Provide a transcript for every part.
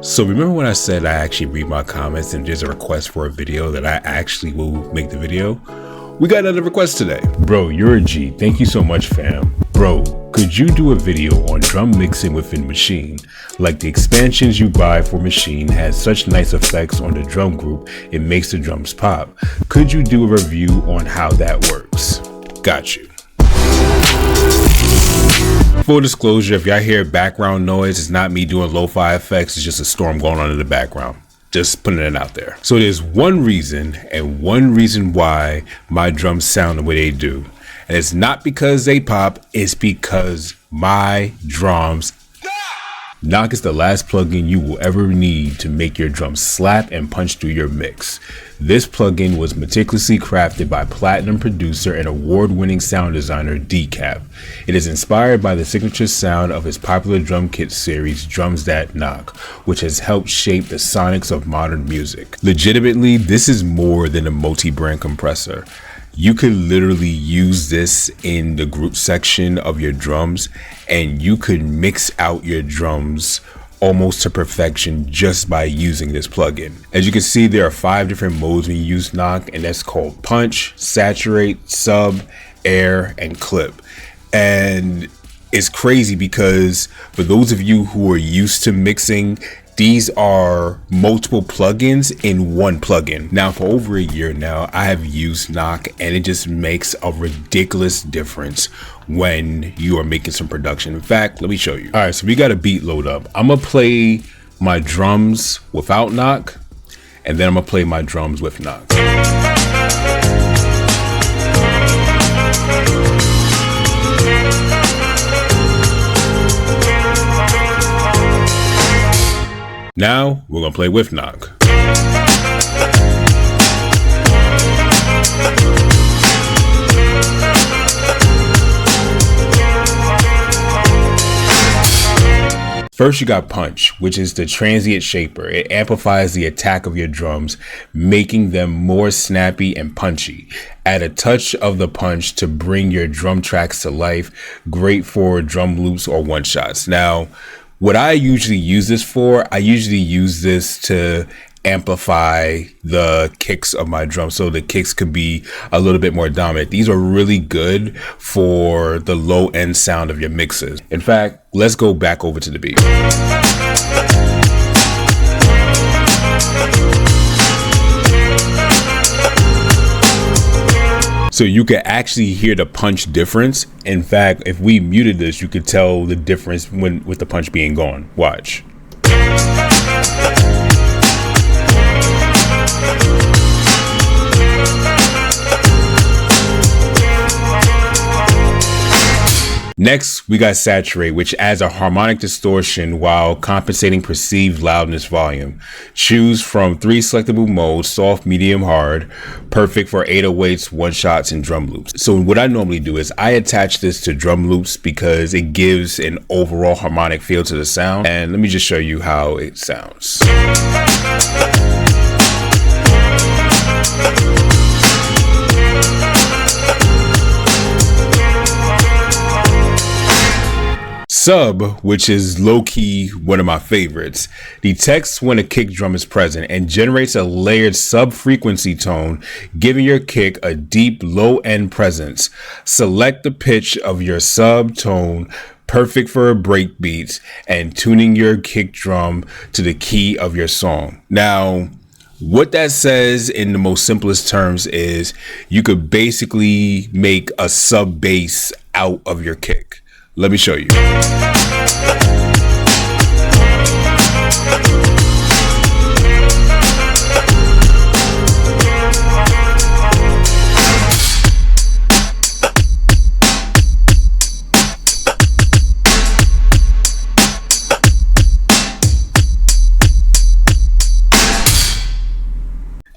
So remember when I said I actually read my comments and there's a request for a video that I actually will make the video? We got another request today. Bro, you're a G. Thank you so much, fam. Bro, could you do a video on drum mixing within Maschine? Like the expansions you buy for Maschine has such nice effects on the drum group, it makes the drums pop. Could you do a review on how that works? Got you. Full disclosure, if y'all hear background noise, it's not me doing lo-fi effects, it's just a storm going on in the background. Just putting it out there. So there's one reason why my drums sound the way they do. And it's not because they pop, it's because my drums. Knock is the last plugin you will ever need to make your drums slap and punch through your mix. This plugin was meticulously crafted by platinum producer and award-winning sound designer Decap. It is inspired by the signature sound of his popular drum kit series Drums That Knock, which has helped shape the sonics of modern music. Legitimately, this is more than a multi-brand compressor. You could literally use this in the group section of your drums and you could mix out your drums almost to perfection just by using this plugin. As you can see, there are 5 different modes when you use Knock, and that's called Punch, Saturate, Sub, Air, and Clip. And it's crazy because for those of you who are used to mixing, these are multiple plugins in one plugin. Now, for over a year now, I have used Knock and it just makes a ridiculous difference when you are making some production. In fact, let me show you. All right, so we got a beat load up. I'm gonna play my drums without Knock, and then I'm gonna play my drums with Knock. Now we're gonna play with Knock. First, you got Punch, which is the transient shaper. It amplifies the attack of your drums, making them more snappy and punchy. Add a touch of the punch to bring your drum tracks to life. Great for drum loops or one shots. Now, what I usually use this for, I usually use this to amplify the kicks of my drum, so the kicks could be a little bit more dominant. These are really good for the low end sound of your mixes. In fact, let's go back over to the beat. So you can actually hear the punch difference. In fact, if we muted this, you could tell the difference with the punch being gone. Watch. Next, we got Saturate, which adds a harmonic distortion while compensating perceived loudness volume. Choose from 3 selectable modes: soft, medium, hard, perfect for 808s, one-shots, and drum loops. So what I normally do is I attach this to drum loops because it gives an overall harmonic feel to the sound. And let me just show you how it sounds. Sub, which is low-key one of my favorites, detects when a kick drum is present and generates a layered sub-frequency tone, giving your kick a deep low-end presence. Select the pitch of your sub tone, perfect for break beats, and tuning your kick drum to the key of your song. Now, what that says in the most simplest terms is you could basically make a sub bass out of your kick. Let me show you.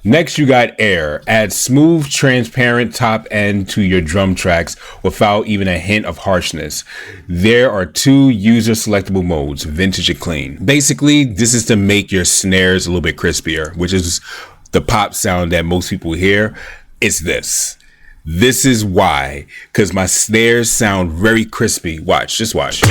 Next, you got Air. Add smooth, transparent top end to your drum tracks without even a hint of harshness. There are 2 user selectable modes, vintage and clean. Basically, this is to make your snares a little bit crispier, which is the pop sound that most people hear. It's this. This is why, because my snares sound very crispy. Watch, just watch.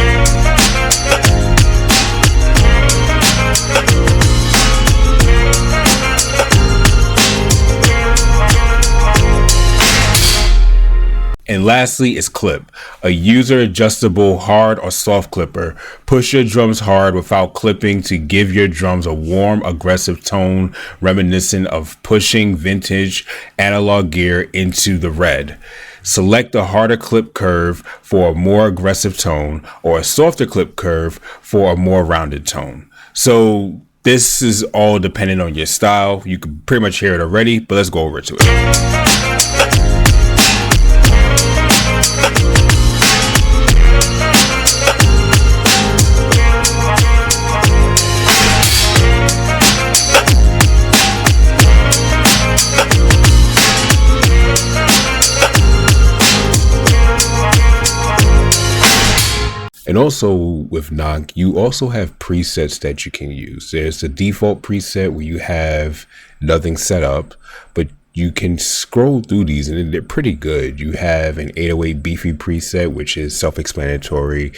And lastly is clip, a user adjustable hard or soft clipper. Push your drums hard without clipping to give your drums a warm, aggressive tone reminiscent of pushing vintage analog gear into the red. Select a harder clip curve for a more aggressive tone or a softer clip curve for a more rounded tone. So this is all dependent on your style. You can pretty much hear it already, but let's go over to it. And also with Knock, you also have presets that you can use. There's the default preset where you have nothing set up, but you can scroll through these and they're pretty good. You have an 808 beefy preset, which is self-explanatory.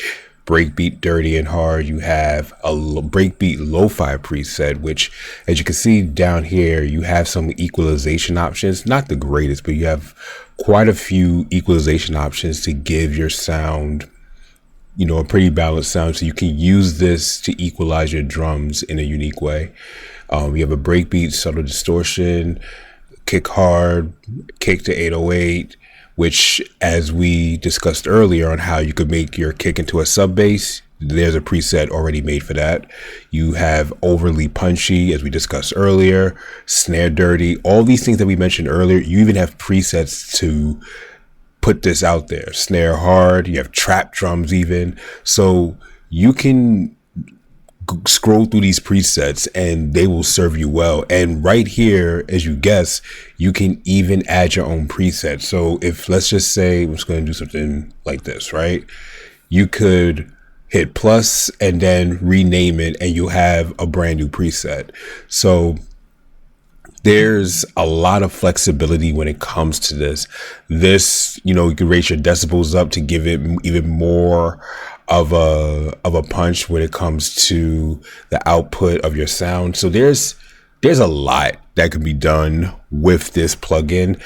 Breakbeat dirty and hard. You have a breakbeat lo-fi preset, which, as you can see down here, you have some equalization options. Not the greatest, but you have quite a few equalization options to give your sound, you know, a pretty balanced sound. So you can use this to equalize your drums in a unique way. You have a breakbeat, subtle distortion, kick hard, kick to 808, which, as we discussed earlier on how you could make your kick into a sub bass, there's a preset already made for that. You have overly punchy, as we discussed earlier, snare dirty, all these things that we mentioned earlier. You even have presets to put this out there. Snare hard, you have trap drums even. So you can scroll through these presets and they will serve you well. And right here, as you guess, you can even add your own preset. So if, let's just say, I'm just going to do something like this, right? You could hit plus and then rename it and you'll have a brand new preset. So there's a lot of flexibility when it comes to this. You know, you can raise your decibels up to give it even more of a punch when it comes to the output of your sound. So there's a lot that can be done with this plugin,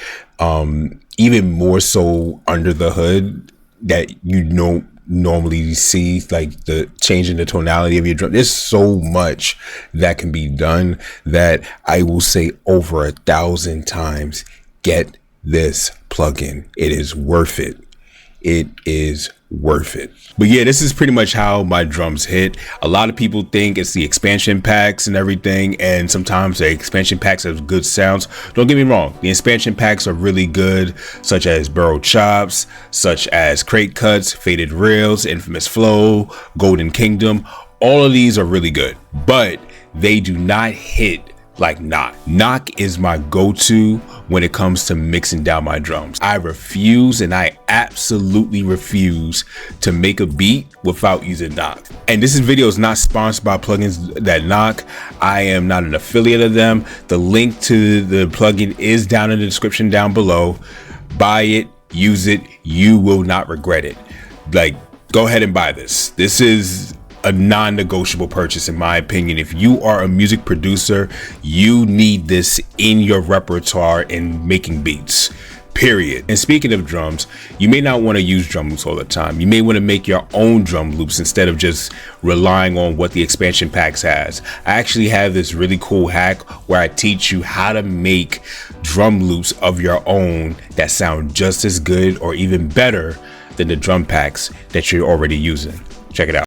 even more so under the hood that you don't normally see, like the change in the tonality of your drum. There's so much that can be done that I will say over 1,000 times, get this plugin. It is worth it. It is worth it. But yeah, this is pretty much how my drums hit. A lot of people think it's the expansion packs and everything, and sometimes the expansion packs have good sounds. Don't get me wrong, the expansion packs are really good, such as Burrow Chops, such as Crate Cuts, Faded Rails, Infamous Flow, Golden Kingdom. All of these are really good, but they do not hit like Knock. Knock is my go-to when it comes to mixing down my drums. I refuse, and I absolutely refuse to make a beat without using Knock. And this video is not sponsored by plugins that Knock. I am not an affiliate of them. The link to the plugin is down in the description down below. Buy it, use it, you will not regret it. Like, go ahead and buy this. This is a non-negotiable purchase in my opinion. If you are a music producer, you need this in your repertoire in making beats, period. And speaking of drums, you may not want to use drum loops all the time. You may want to make your own drum loops instead of just relying on what the expansion packs has. I actually have this really cool hack where I teach you how to make drum loops of your own that sound just as good or even better than the drum packs that you're already using. Check it out.